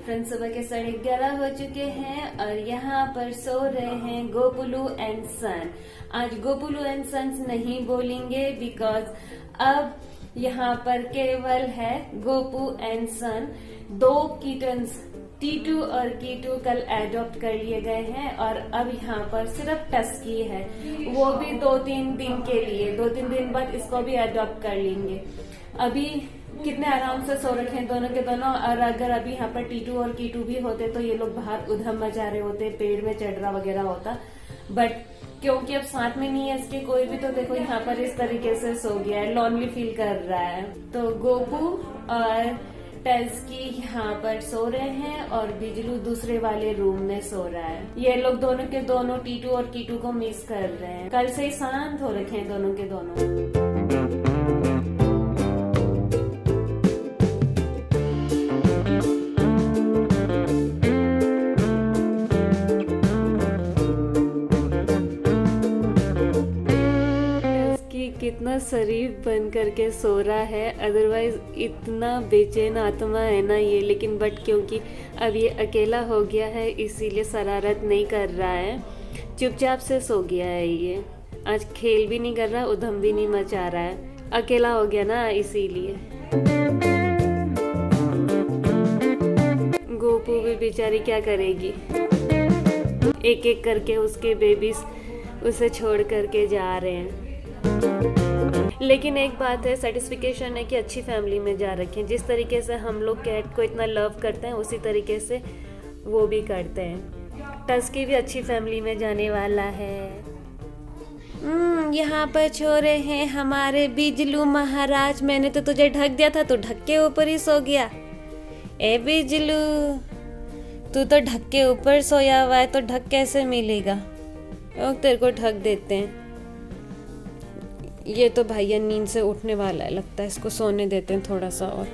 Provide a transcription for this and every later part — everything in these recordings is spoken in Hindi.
फ्रेंड्स, सुबह के 11:30 हो चुके हैं और यहाँ पर सो रहे हैं गोपुलू एंड सन। आज गोपुलू एंड सन्स नहीं बोलेंगे बिकॉज अब यहाँ पर केवल है Gopu and son. 2 kittens Titu और कीटू कल एडॉप्ट कर लिए गए हैं और अब यहाँ पर सिर्फ टस्की है, वो भी 2-3 दिन के लिए। 2-3 दिन बाद इसको भी एडॉप्ट कर लेंगे। अभी कितने आराम से सो रखे हैं दोनों के दोनों। और अगर अभी यहाँ पर टीटू और कीटू भी होते तो ये लोग बाहर उधम मचा रहे होते, पेड़ में चढ़ रहा वगैरह होता। बट क्योंकि अब साथ में नहीं है इसके कोई भी, तो देखो यहाँ पर इस तरीके से सो गया है, लॉनली फील कर रहा है। तो गोपू और टस्की यहाँ पर सो रहे हैं और बिजलू दूसरे वाले रूम में सो रहा है। ये लोग दोनों के दोनों टीटू और कीटू को मिस कर रहे हैं। कल से ही शांत हो रखे हैं दोनों के दोनों। कितना शरीफ बन करके सो रहा है, अदरवाइज इतना बेचैन आत्मा है ना ये। लेकिन बट क्योंकि अब ये अकेला हो गया है इसीलिए शरारत नहीं कर रहा है, चुपचाप से सो गया है ये। आज खेल भी नहीं कर रहा, उधम भी नहीं मचा रहा है, अकेला हो गया ना इसीलिए। गोपू भी बेचारी क्या करेगी, एक एक करके उसके बेबीज उसे छोड़ करके जा रहे हैं। लेकिन एक बात है, सेटिस्फिकेशन है कि अच्छी फैमिली में जा रखे हैं। जिस तरीके से हम लोग कैट को इतना लव करते हैं उसी तरीके से वो भी करते हैं। टस्की भी अच्छी फैमिली में जाने वाला है। यहाँ पर छोरे हैं हमारे बिजलू महाराज। मैंने तो तुझे ढक दिया था, तू ढक के ऊपर ही सो गया। ए बिजलू, तू तो ढक के ऊपर सोया हुआ है, तो ढक कैसे मिलेगा? तेरे को ढक देते हैं। ये तो भैया नींद से उठने वाला है, लगता है इसको सोने देते हैं थोड़ा सा और।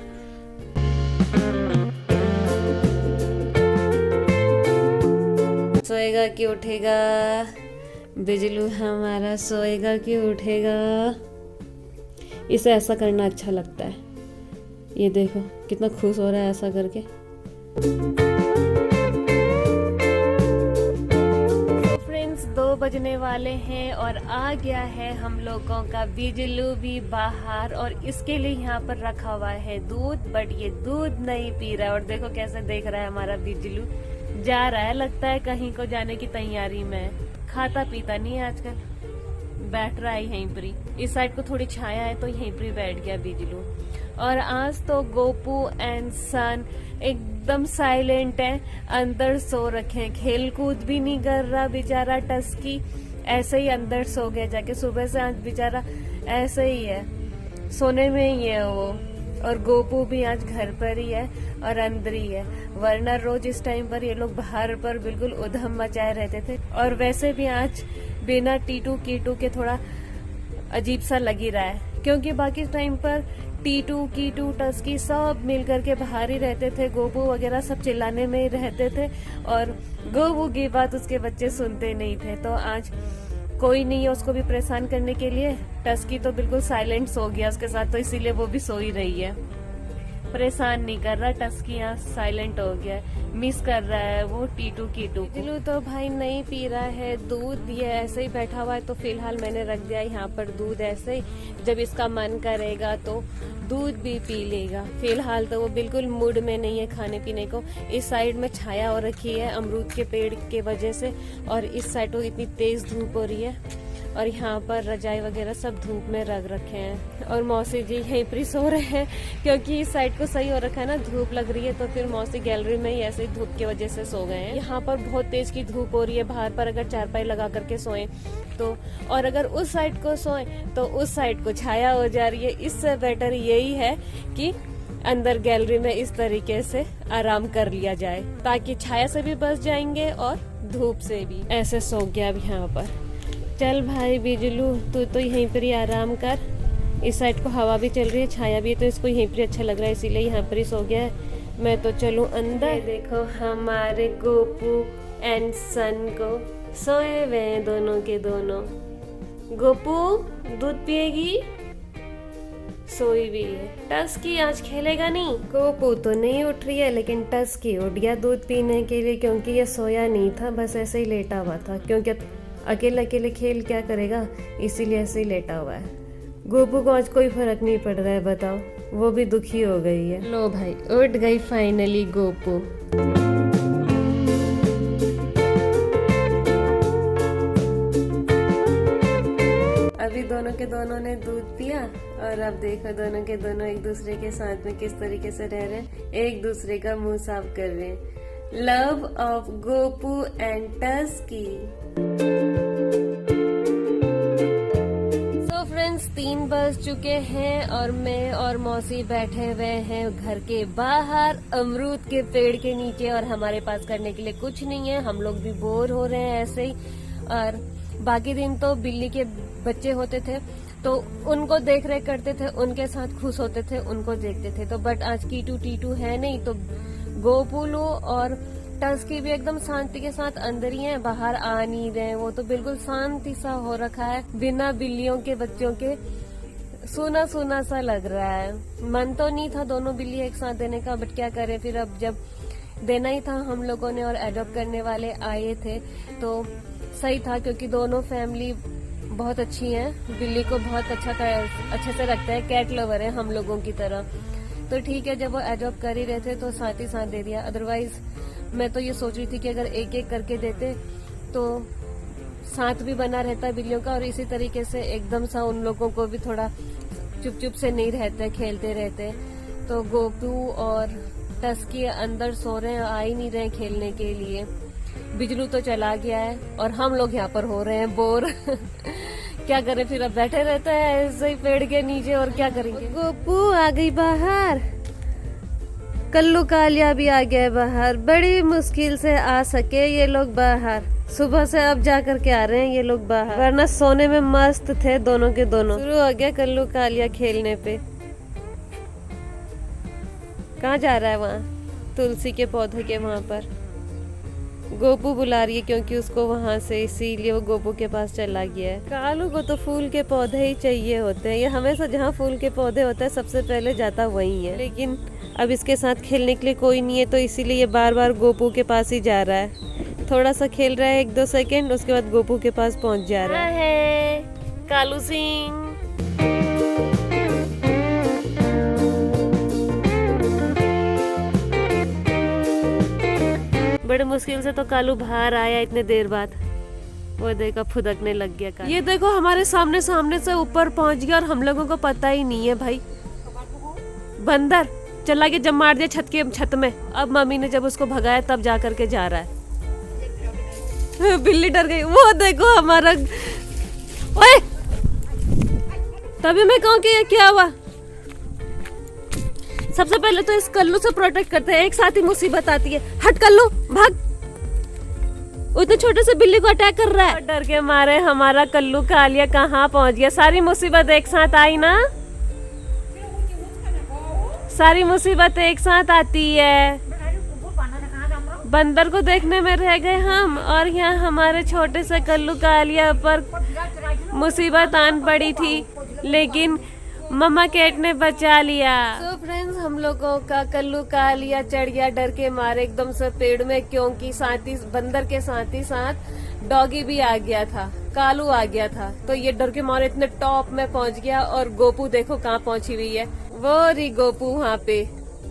सोएगा कि उठेगा बिजलू हमारा, सोएगा कि उठेगा? इसे ऐसा करना अच्छा लगता है। ये देखो कितना खुश हो रहा है ऐसा करके। बजने वाले हैं और आ गया है हम लोगों का बिजलू भी बाहर। और इसके लिए यहाँ पर रखा हुआ है दूध, बट ये दूध नहीं पी रहा है। और देखो कैसे देख रहा है हमारा बिजलू, जा रहा है, लगता है कहीं को जाने की तैयारी में। खाता पीता नहीं है आजकल, बैठ रहा है यहीं पर ही। इस साइड को थोड़ी छाया है तो यहीं पर ही बैठ गया बिजलू। और आज तो गोपू एंड सन एकदम साइलेंट है, अंदर सो रखे हैं, खेल कूद भी नहीं कर रहा बेचारा टस्की, ऐसे ही अंदर सो गया जाके। सुबह से आज बेचारा ऐसे ही है, सोने में ही है वो। और गोपू भी आज घर पर ही है और अंदर ही है, वरना रोज इस टाइम पर ये लोग बाहर पर बिल्कुल उधम मचाए रहते थे। और वैसे भी आज बिना टीटू कीटू के थोड़ा अजीब सा लग ही रहा है, क्योंकि बाकी टाइम पर टीटू कीटू टस्की सब मिल करके बाहर ही रहते थे। गोपू वगैरह सब चिल्लाने में ही रहते थे और गोपू की बात उसके बच्चे सुनते नहीं थे। तो आज कोई नहीं है उसको भी परेशान करने के लिए। टस्की तो बिल्कुल साइलेंट सो गया उसके साथ, तो इसीलिए वो भी सो ही रही है, परेशान नहीं कर रहा। टस्की यहाँ साइलेंट हो गया, मिस कर रहा है वो टीटू कीटू। बिजलू तो भाई नहीं पी रहा है दूध, ये ऐसे ही बैठा हुआ है। तो फिलहाल मैंने रख दिया यहाँ पर दूध ऐसे ही, जब इसका मन करेगा तो दूध भी पी लेगा। फिलहाल तो वो बिल्कुल मूड में नहीं है खाने पीने को। इस साइड में छाया हो रखी है अमरूद के पेड़ के वजह से, और इस साइड तो इतनी तेज धूप हो रही है। और यहाँ पर रजाई वगैरह सब धूप में रख रखे हैं। और मौसी जी यहीं पर सो रहे हैं, क्योंकि इस साइड को सही हो रखा है ना, धूप लग रही है तो फिर मौसी गैलरी में ही ऐसे ही धूप की वजह से सो गए हैं। यहाँ पर बहुत तेज की धूप हो रही है, बाहर पर अगर चारपाई लगा करके सोएं तो, और अगर उस साइड को सोएं तो उस साइड को छाया हो जा रही है। इससे बेटर यही है कि अंदर गैलरी में इस तरीके से आराम कर लिया जाए, ताकि छाया से भी बच जाएंगे और धूप से भी। ऐसे सो गया अब यहाँ पर। चल भाई बिजलू, तू तो यहीं पर ही आराम कर। इस साइड को हवा भी चल रही है, छाया भी है, तो इसको यहीं पर अच्छा लग रहा है, इसीलिए यहाँ पर ही सो गया है। मैं तो चलूं अंदर। देखो हमारे गोपू एंड सन को सोए हुए हैं दोनों के दोनों। गोपू दूध पिएगी? सोई हुई है। टस्की आज खेलेगा नहीं। गोपू तो नहीं उठ रही है, लेकिन टस्की उठ गया दूध पीने के लिए, क्योंकि ये सोया नहीं था, बस ऐसे ही लेटा हुआ था, क्योंकि अकेले अकेले खेल क्या करेगा, इसीलिए ऐसे ही लेटा हुआ है। गोपू को आज कोई फर्क नहीं पड़ रहा है, बताओ, वो भी दुखी हो गई है। लो भाई, उठ गई फाइनली गोपू। अभी दोनों के दोनों ने दूध पिया और अब देखो दोनों के दोनों एक दूसरे के साथ में किस तरीके से रह रहे हैं, एक दूसरे का मुंह साफ कर रहे हैं। Love of Gopu and टस्की। So friends, 3 बज चुके हैं और मैं और मौसी बैठे हुए हैं घर के बाहर अमरूद के पेड़ के नीचे, और हमारे पास करने के लिए कुछ नहीं है, हम लोग भी बोर हो रहे हैं ऐसे ही। और बाकी दिन तो बिल्ली के बच्चे होते थे तो उनको देख रेख करते थे, उनके साथ खुश होते थे, उनको देखते थे। तो बट आज कीटू टीटू है नहीं, तो गोपुलू और टस्की भी एकदम शांति के साथ अंदर ही हैं, बाहर आ नहीं रहे। वो तो बिल्कुल शांति सा हो रखा है, बिना बिल्लियों के बच्चों के सूना सूना सा लग रहा है। मन तो नहीं था दोनों बिल्ली एक साथ देने का, बट क्या करें फिर, अब जब देना ही था हम लोगों ने और एडॉप्ट करने वाले आए थे तो सही था, क्योंकि दोनों फैमिली बहुत अच्छी है, बिल्ली को बहुत अच्छे से रखता है, कैट लवर है हम लोगों की तरह। तो ठीक है, जब वो एडॉप्ट कर ही रहे थे तो साथ ही साथ दे दिया। अदरवाइज मैं तो ये सोच रही थी कि अगर एक एक करके देते तो साथ भी बना रहता बिल्लियों का, और इसी तरीके से एकदम सा उन लोगों को भी थोड़ा चुप चुप से नहीं रहते, खेलते रहते। तो गोपू और टस्की अंदर सो रहे हैं, आ ही नहीं रहे खेलने के लिए। बिजलू तो चला गया है और हम लोग यहाँ पर हो रहे हैं बोर। क्या करें फिर, अब बैठे रहते हैं ऐसे ही पेड़ के नीचे, और क्या करेंगे। गोपू आ गई बाहर, कल्लू कालिया भी आ गया बाहर। बड़ी मुश्किल से आ सके ये लोग बाहर, सुबह से अब जा करके आ रहे हैं ये लोग बाहर, वरना सोने में मस्त थे दोनों के दोनों। शुरू हो गया कल्लू कालिया खेलने पे। कहाँ जा रहा है? वहाँ तुलसी के पौधे के वहाँ पर गोपू बुला रही है, क्योंकि उसको वहाँ से, इसीलिए वो गोपू के पास चला गया है। कालू को तो फूल के पौधे ही चाहिए होते हैं, ये हमेशा जहाँ फूल के पौधे होते हैं सबसे पहले जाता वही है। लेकिन अब इसके साथ खेलने के लिए कोई नहीं है, तो इसीलिए ये बार बार गोपू के पास ही जा रहा है। थोड़ा सा खेल रहा है 1-2 सेकेंड, उसके बाद गोपू के पास पहुँच जा रहा है। कालू सिंह बड़े मुश्किल से तो कालू बाहर आया इतने देर बाद। वो देखो फुदकने लग गया कालू। ये देखो हमारे सामने से ऊपर पहुंच गया और हम लोगों को पता ही नहीं है भाई। बंदर चला गया, जब मार दिया छत में। अब मम्मी ने जब उसको भगाया तब जा करके जा रहा है। बिल्ली डर गई। वो देखो हमारा, ओए तभी मैं कहूँ कि ये क्या हुआ। सबसे पहले तो इस कल्लू से प्रोटेक्ट करते हैं, एक साथ ही मुसीबत आती है। हट कल्लू, भाग। उतने छोटे से बिल्ली को अटैक कर रहा है। डर के मारे हमारा कल्लू कालिया कहाँ पहुंच गया। सारी मुसीबत एक साथ आई ना, सारी मुसीबत एक साथ आती है। बंदर को देखने में रह गए हम, और यहाँ हमारे छोटे से कल्लू कालिया पर मुसीबत आन पड़ी थी, लेकिन मम्मा कैट ने बचा लिया। तो फ्रेंड्स, हम लोगों का कल्लू कालिया चढ़ गया डर के मारे एकदम से पेड़ में, क्योंकि साथ ही बंदर के साथ ही साथ डॉगी भी आ गया था, कालू आ गया था। तो ये डर के मारे इतने टॉप में पहुंच गया। और गोपू देखो कहाँ पहुंची हुई है, वो रही गोपू वहाँ पे।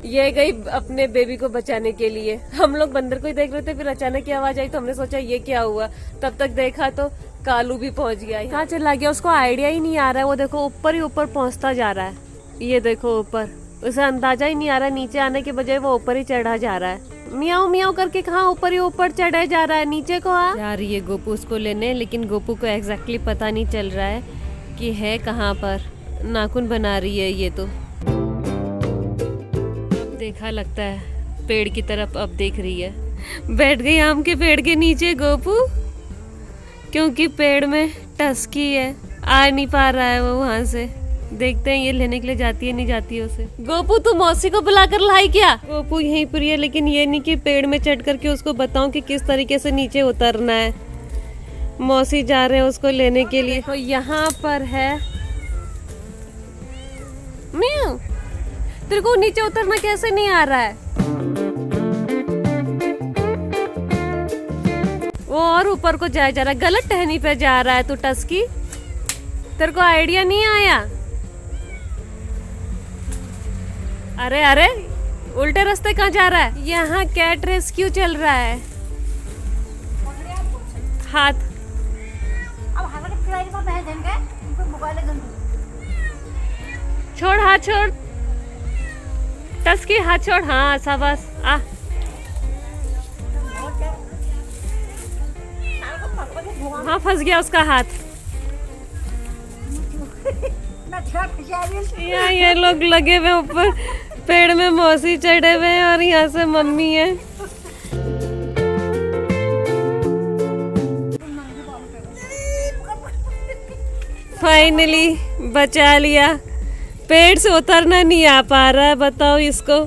ये गई अपने बेबी को बचाने के लिए। हम लोग बंदर को ही देख रहे थे, फिर अचानक की आवाज आई तो हमने सोचा ये क्या हुआ। तब तक देखा तो कालू भी पहुंच गया। कहाँ चला गया उसको आइडिया ही नहीं आ रहा है। वो देखो ऊपर ही ऊपर पहुंचता जा रहा है। ये देखो ऊपर, उसे अंदाजा ही नहीं आ रहा है, नीचे आने के बजाय वो ऊपर ही चढ़ा जा रहा है। मियाऊ मियाऊ करके कहाँ ऊपर ही ऊपर चढ़ा जा रहा है, नीचे को आ जा रही है गोपू उसको लेने। लेकिन गोपू को एग्जैक्टली पता नहीं चल रहा है कि है कहाँ पर। नाखून बना रही है ये तो। अब देखा लगता है पेड़ की तरफ, अब देख रही है। बैठ गई आम के पेड़ के नीचे गोपू, क्योंकि पेड़ में टस्की है, आ नहीं पा रहा है वो वहाँ से। देखते हैं ये लेने के लिए जाती है नहीं जाती है उसे। गोपू तू मौसी को बुलाकर लाई क्या? गोपू यहीं पर है, लेकिन ये नहीं कि पेड़ में चढ़ करके उसको बताऊं कि किस तरीके से नीचे उतरना है। मौसी जा रहे हैं उसको लेने के लिए। तो यहाँ पर है म्याऊ, तेरे को नीचे उतरना कैसे नहीं आ रहा है? वो और ऊपर को जा रहा है, गलत टहनी पे जा रहा है तू टस्की। तेरे को आइडिया नहीं आया? अरे अरे, उल्टे रास्ते कहाँ जा रहा है? यहाँ कैट रेस्क्यू चल रहा है। हाथ छोड़, हाथ छोड़ टस्की, हाथ छोड़। हाँ शाबाश, आ हाँ फंस गया उसका हाथ। यहाँ ये लोग लगे हुए ऊपर पेड़ में, मौसी चढ़े हुए हैं और यहाँ से मम्मी है। फाइनली बचा लिया। पेड़ से उतरना नहीं आ पा रहा है, बताओ इसको।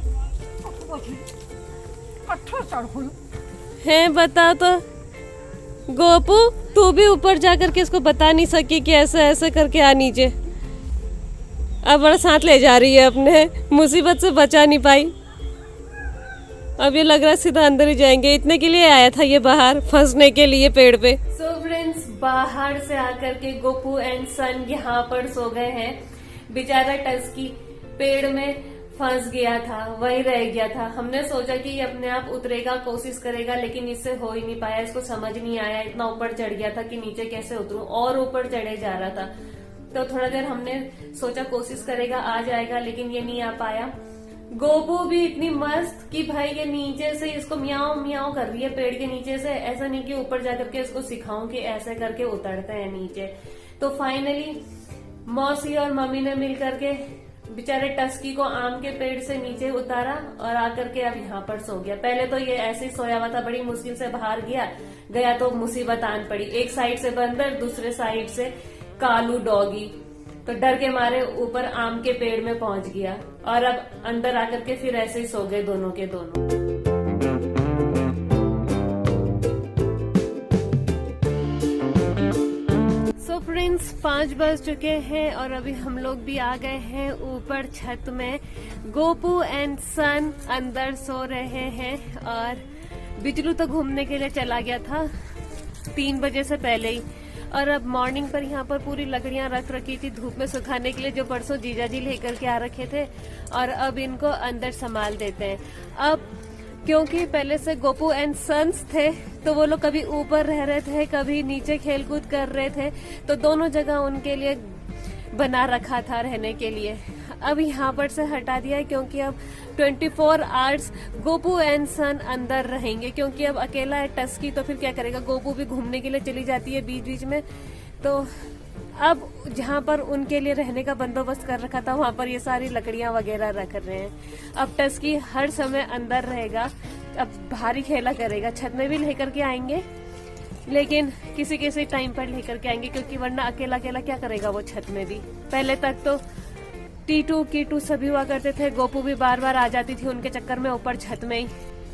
है बताओ तो गोपू, तू भी ऊपर जाकर के इसको बता नहीं सकी कि ऐसे ऐसे करके आ नीचे। अब बड़ा साथ ले जा रही है अपने, मुसीबत से बचा नहीं पाई। अब ये लग रहा है सीधा अंदर ही जाएंगे। इतने के लिए आया था ये बाहर फंसने के लिए पेड़ पे। सो फ्रेंड्स, बाहर से आकर के गोपू एंड सन यहाँ पर सो गए हैं। बेचारा टस्की पेड़ में फंस गया था, वही रह गया था। हमने सोचा कि ये अपने आप उतरेगा, कोशिश करेगा, लेकिन इससे हो ही नहीं पाया। इसको समझ नहीं आया, इतना ऊपर चढ़ गया था कि नीचे कैसे उतरूं, और ऊपर चढ़े जा रहा था। तो थोड़ा देर हमने सोचा कोशिश करेगा, आ जाएगा, लेकिन ये नहीं आ पाया। गोपू भी इतनी मस्त कि भाई ये नीचे से इसको मियाओ मियाओ कर रही है पेड़ के नीचे से। ऐसा नहीं कि ऊपर जाकर के इसको सिखाऊं कि ऐसे करके उतरते हैं नीचे। तो फाइनली मौसी और मम्मी ने मिल करके बेचारे टस्की को आम के पेड़ से नीचे उतारा और आकर के अब यहाँ पर सो गया। पहले तो ये ऐसे ही सोया हुआ था, बड़ी मुश्किल से बाहर गया तो मुसीबत आन पड़ी। एक साइड से बंदर, दूसरे साइड से कालू डॉगी। तो डर के मारे ऊपर आम के पेड़ में पहुंच गया और अब अंदर आकर के फिर ऐसे ही सो गए दोनों के दोनों। सो फ्रेंड्स, 5 बज चुके हैं और अभी हम लोग भी आ गए हैं ऊपर छत में। गोपू एंड सन अंदर सो रहे हैं और बिजलू तो घूमने के लिए चला गया था 3 बजे से पहले ही। और अब मॉर्निंग पर यहाँ पर पूरी लकड़ियाँ रख रखी थी धूप में सुखाने के लिए, जो परसों जीजाजी लेकर के आ रखे थे। और अब इनको अंदर संभाल देते हैं। अब क्योंकि पहले से गोपू एंड सन्स थे तो वो लोग कभी ऊपर रह रहे थे, कभी नीचे खेलकूद कर रहे थे, तो दोनों जगह उनके लिए बना रखा था रहने के लिए। अब यहाँ पर से हटा दिया है क्योंकि अब 24 आवर्स गोपू एंड सन अंदर रहेंगे, क्योंकि अब अकेला है टस्की, तो फिर क्या करेगा। गोपू भी घूमने के लिए चली जाती है बीच बीच में। तो अब जहाँ पर उनके लिए रहने का बंदोबस्त कर रखा था वहाँ पर ये सारी लकड़ियाँ वगैरह रख रहे हैं। अब टस्की हर समय अंदर रहेगा, अब भारी खेला करेगा। छत में भी लेकर के आएंगे, लेकिन किसी किसी टाइम पर लेकर के आएंगे, क्योंकि वरना अकेला अकेला क्या करेगा वो छत में भी। पहले तक तो टीटू कीटू सभी हुआ करते थे, गोपू भी बार बार आ जाती थी उनके चक्कर में ऊपर छत में ही।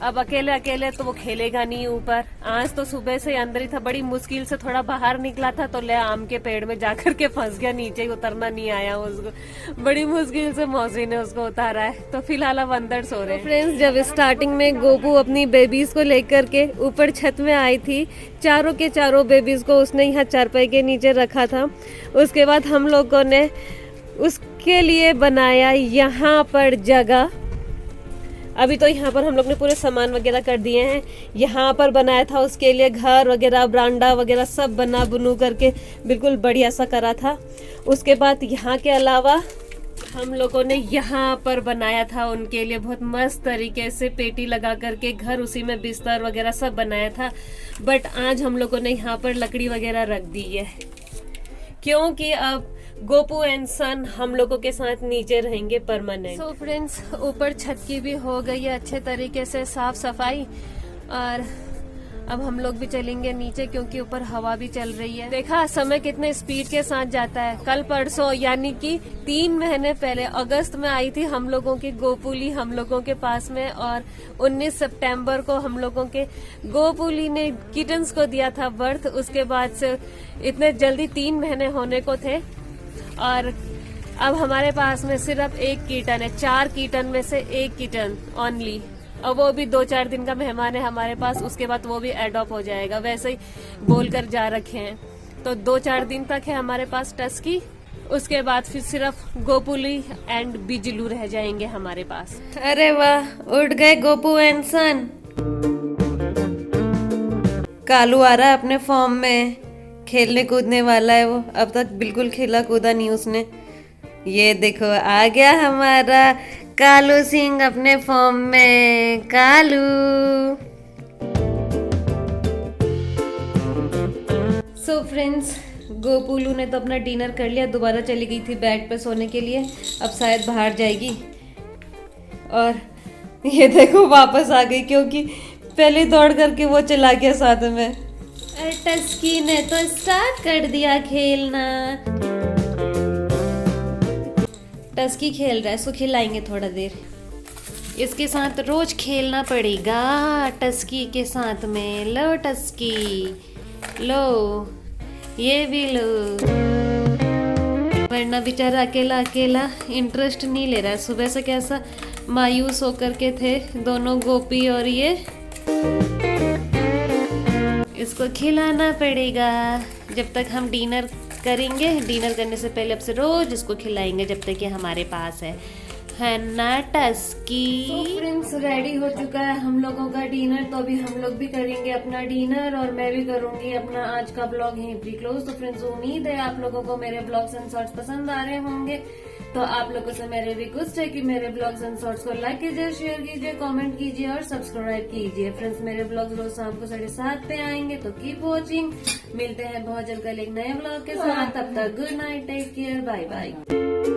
अब अकेले अकेले तो वो खेलेगा नहीं ऊपर। आज तो सुबह से अंदर ही था, बड़ी मुश्किल से थोड़ा बाहर निकला था तो ले आम के पेड़ में जाकर के फंस गया, नीचे ही उतरना नहीं आया उसको। बड़ी मुश्किल से मौसी ने उसको उतारा है। तो फिलहाल अब अंदर सो रहे हैं। फ्रेंड्स, जब स्टार्टिंग में गोपू अपनी बेबीज को लेकर के ऊपर छत में आई थी, चारों के चारों बेबीज को उसने यहाँ चारपाई के नीचे रखा था। उसके बाद हम लोगों ने उसके लिए बनाया यहाँ पर जगह। अभी तो यहाँ पर हम लोग ने पूरे सामान वगैरह कर दिए हैं। यहाँ पर बनाया था उसके लिए घर वगैरह, बरांडा वगैरह सब बना बुनू करके बिल्कुल बढ़िया सा करा था। उसके बाद यहाँ के अलावा हम लोगों ने यहाँ पर बनाया था उनके लिए बहुत मस्त तरीके से पेटी लगा करके घर, उसी में बिस्तर वगैरह सब बनाया था। बट आज हम लोगों ने यहाँ पर लकड़ी वगैरह रख दी है, क्योंकि अब गोपू एंड सन हम लोगों के साथ नीचे रहेंगे परमानेंट। सो फ्रेंड्स, ऊपर छत की भी हो गई है अच्छे तरीके से साफ सफाई, और अब हम लोग भी चलेंगे नीचे क्योंकि ऊपर हवा भी चल रही है। देखा समय कितने स्पीड के साथ जाता है। कल परसों यानी कि 3 महीने पहले अगस्त में आई थी हम लोगों की गोपुली हम लोगों के पास में, और 19 सितंबर को हम लोगों के गोपुली ने किटन्स को दिया था बर्थ। उसके बाद से इतने जल्दी 3 महीने होने को थे, और अब हमारे पास में सिर्फ एक कीटन है, 4 कीटन में से एक कीटन ओनली, और वो भी 2-4 दिन का मेहमान है हमारे पास, उसके बाद वो भी एडॉप्ट हो जाएगा, वैसे ही बोलकर जा रखे हैं। तो 2-4 दिन तक है हमारे पास टस्की, उसके बाद फिर सिर्फ गोपुली एंड बिजलू रह जाएंगे हमारे पास। अरे वाह, उठ गए गोपू एंड सन। कालू आ रहा है अपने फॉर्म में, खेलने कूदने वाला है वो, अब तक बिल्कुल खेला कूदा नहीं उसने। ये देखो आ गया हमारा कालू सिंह अपने फॉर्म में। कालू सो फ्रेंड्स, गोपुलू ने तो अपना डिनर कर लिया, दोबारा चली गई थी बेड पे सोने के लिए, अब शायद बाहर जाएगी। और ये देखो वापस आ गई, क्योंकि पहले दौड़ करके वो चला गया साथ में। अरे टस्की ने तो स्टार्ट कर दिया खेलना। टस्की खेल रहा है, इसको खिलाएंगे थोड़ा देर, इसके साथ रोज खेलना पड़ेगा टस्की के साथ में। लो टस्की, लो ये भी लो, वरना बेचारा अकेला अकेला इंटरेस्ट नहीं ले रहा है। सुबह से कैसा मायूस होकर के थे दोनों, गोपी और ये। इसको खिलाना पड़ेगा जब तक हम डिनर करेंगे। डिनर करने से पहले अब से रोज इसको खिलाएंगे जब तक ये हमारे पास है ना टस्की। तो फ्रेंड्स, रेडी हो चुका है हम लोगों का डिनर, तो अभी हम लोग भी करेंगे अपना डिनर और मैं भी करूंगी अपना आज का ब्लॉग यहीं पे क्लोज। तो फ्रेंड्स, उम्मीद है आप लोगों को मेरे ब्लॉग्स एंड शॉर्ट्स पसंद आ रहे होंगे। तो आप लोगों से मेरे रिक्वेस्ट है कि मेरे ब्लॉग्स एंड शॉर्ट्स को लाइक कीजिए, शेयर कीजिए, कमेंट कीजिए और सब्सक्राइब कीजिए। फ्रेंड्स, मेरे ब्लॉग्स रोज शाम को 7:30 पे आएंगे, तो कीप वॉचिंग। मिलते हैं बहुत जल्द कल एक नए ब्लॉग के साथ, तब तक good night, take care, bye bye.